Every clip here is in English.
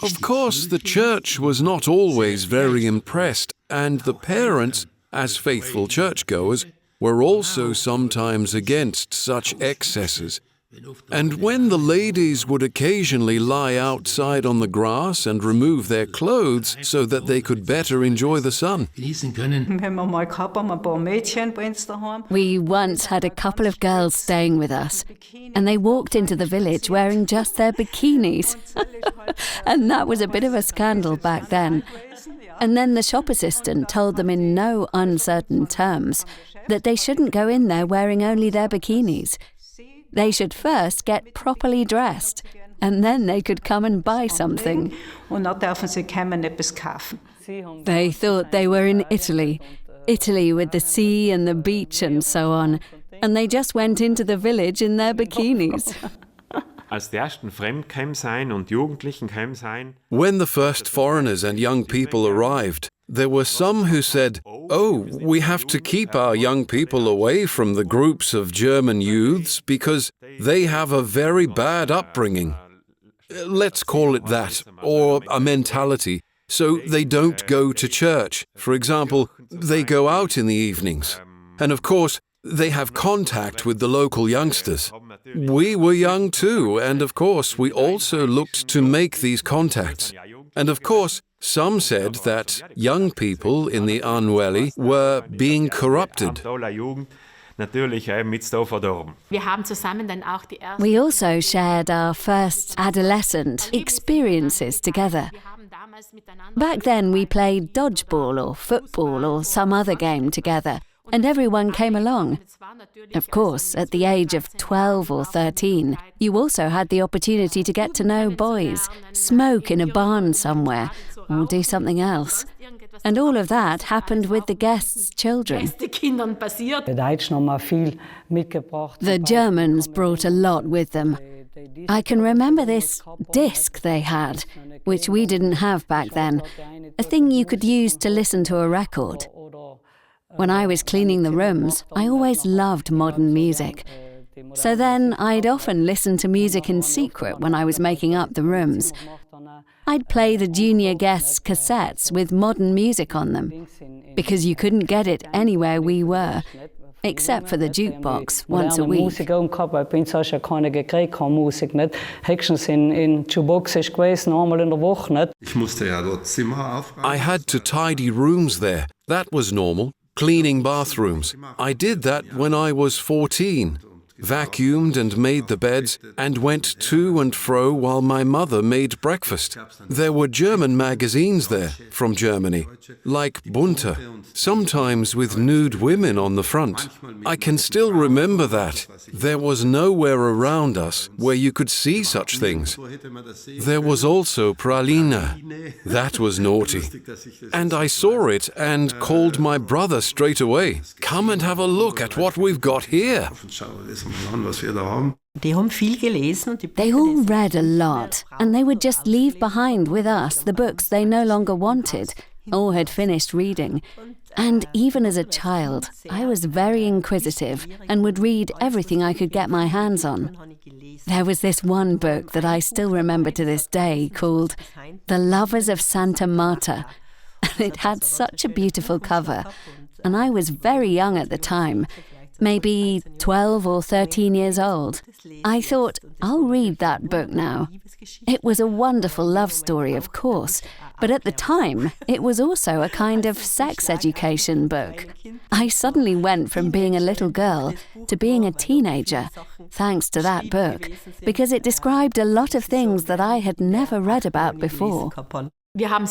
Of course, the church was not always very impressed, and the parents, as faithful churchgoers, were also sometimes against such excesses. And when the ladies would occasionally lie outside on the grass and remove their clothes so that they could better enjoy the sun. We once had a couple of girls staying with us, and they walked into the village wearing just their bikinis. And that was a bit of a scandal back then. And then the shop assistant told them in no uncertain terms that they shouldn't go in there wearing only their bikinis. They should first get properly dressed, and then they could come and buy something. They thought they were in Italy with the sea and the beach and so on, and they just went into the village in their bikinis. When the first foreigners and young people arrived, there were some who said, "Oh, we have to keep our young people away from the groups of German youths because they have a very bad upbringing. Let's call it that, or a mentality. So they don't go to church. For example, they go out in the evenings. And of course, they have contact with the local youngsters. We were young too, and of course, we also looked to make these contacts. And of course, some said that young people in the Anueli were being corrupted." We also shared our first adolescent experiences together. Back then we played dodgeball or football or some other game together, and everyone came along. Of course, at the age of 12 or 13, you also had the opportunity to get to know boys, smoke in a barn somewhere, or do something else. And all of that happened with the guests' children. The Germans brought a lot with them. I can remember this disc they had, which we didn't have back then, a thing you could use to listen to a record. When I was cleaning the rooms, I always loved modern music. So then I'd often listen to music in secret when I was making up the rooms. I'd play the junior guests' cassettes with modern music on them, because you couldn't get it anywhere we were, except for the jukebox once a week. I had to tidy rooms there. That was normal. Cleaning bathrooms. I did that when I was 14. Vacuumed and made the beds, and went to and fro while my mother made breakfast. There were German magazines there, from Germany, like Bunte, sometimes with nude women on the front. I can still remember that. There was nowhere around us where you could see such things. There was also Pralina. That was naughty. And I saw it and called my brother straight away. "Come and have a look at what we've got here." They all read a lot, and they would just leave behind with us the books they no longer wanted or had finished reading. And even as a child, I was very inquisitive and would read everything I could get my hands on. There was this one book that I still remember to this day called The Lovers of Santa Marta. And it had such a beautiful cover, and I was very young at the time, maybe 12 or 13 years old. I thought, I'll read that book now. It was a wonderful love story, of course, but at the time, it was also a kind of sex education book. I suddenly went from being a little girl to being a teenager, thanks to that book, because it described a lot of things that I had never read about before. We got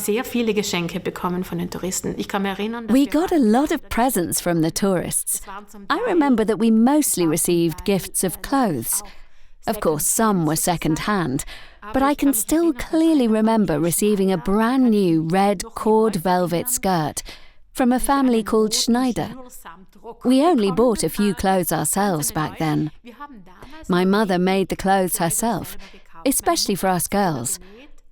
a lot of presents from the tourists. I remember that we mostly received gifts of clothes. Of course, some were second-hand, but I can still clearly remember receiving a brand new red cord velvet skirt from a family called Schneider. We only bought a few clothes ourselves back then. My mother made the clothes herself, especially for us girls.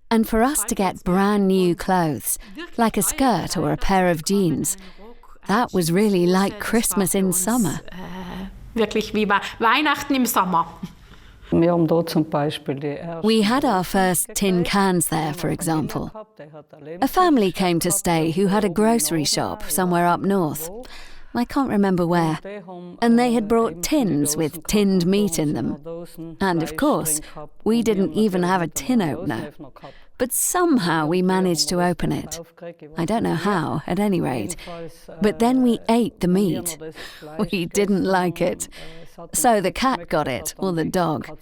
And for us to get brand new clothes, like a skirt or a pair of jeans, that was really like Christmas in summer. We had our first tin cans there, for example. A family came to stay who had a grocery shop somewhere up north. I can't remember where. And they had brought tins with tinned meat in them. And of course, we didn't even have a tin opener. But somehow we managed to open it. I don't know how, at any rate. But then we ate the meat. We didn't like it. So the cat got it, or the dog.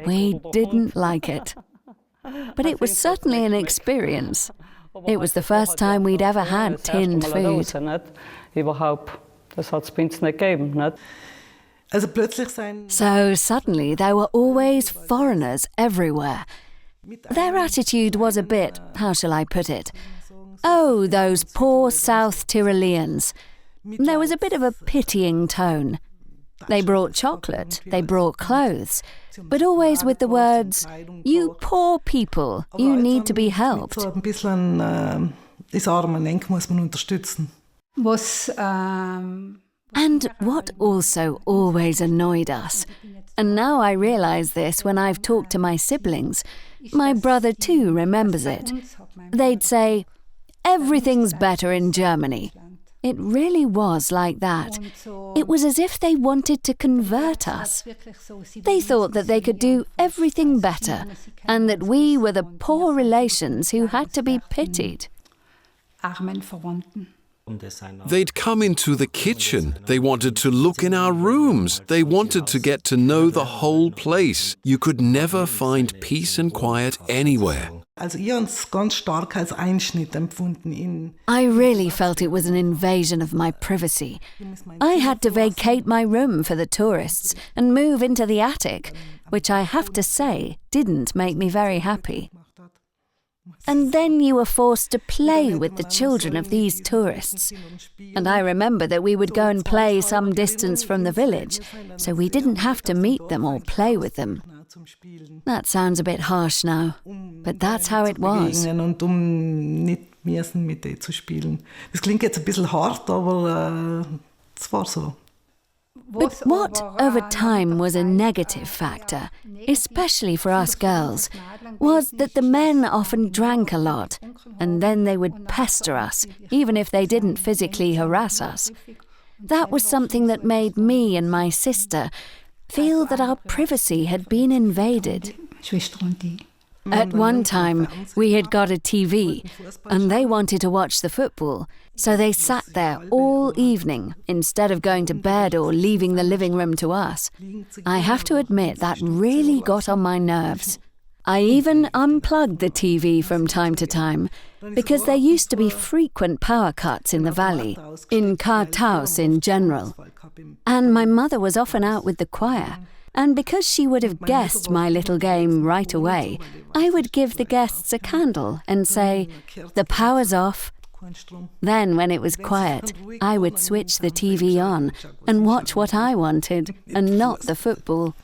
We didn't like it. But it was certainly an experience. It was the first time we'd ever had tinned food. So suddenly there were always foreigners everywhere. Their attitude was a bit, how shall I put it? Oh, those poor South Tyroleans. There was a bit of a pitying tone. They brought chocolate, they brought clothes, but always with the words, "You poor people, you need to be helped." And what also always annoyed us, and now I realise this when I've talked to my siblings, my brother too remembers it. They'd say, "Everything's better in Germany." It really was like that. It was as if they wanted to convert us. They thought that they could do everything better, and that we were the poor relations who had to be pitied. They'd come into the kitchen. They wanted to look in our rooms. They wanted to get to know the whole place. You could never find peace and quiet anywhere. I really felt it was an invasion of my privacy. I had to vacate my room for the tourists and move into the attic, which I have to say didn't make me very happy. And then you were forced to play with the children of these tourists. And I remember that we would go and play some distance from the village, so we didn't have to meet them or play with them. That sounds a bit harsh now, but that's how it was. Das klingt jetzt ein bisschen hart, aber es war so. But what over time was a negative factor, especially for us girls, was that the men often drank a lot, and then they would pester us, even if they didn't physically harass us. That was something that made me and my sister feel that our privacy had been invaded. At one time, we had got a TV, and they wanted to watch the football, so they sat there all evening instead of going to bed or leaving the living room to us. I have to admit that really got on my nerves. I even unplugged the TV from time to time, because there used to be frequent power cuts in the valley, in Karthaus in general. And my mother was often out with the choir. And because she would have guessed my little game right away, I would give the guests a candle and say, "The power's off." Then, when it was quiet, I would switch the TV on and watch what I wanted and not the football.